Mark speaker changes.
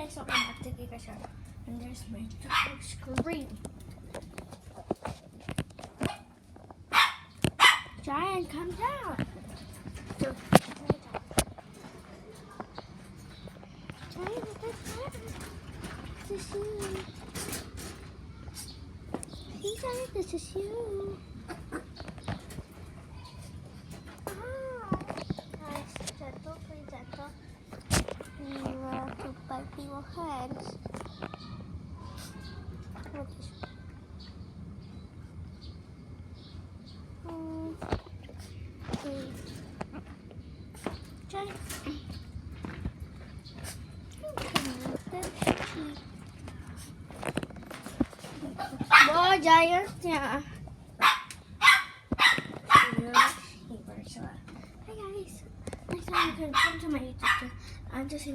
Speaker 1: guys, welcome back to Giga Show. And there's my screen. Giant, come down. So, Giant, this is you. See, Giant, this is you. Nice, gentle, pretty gentle. To bite your hands. Whoa, Giant! Yeah. Hi guys. Next time you can come to my YouTube channel. I'm just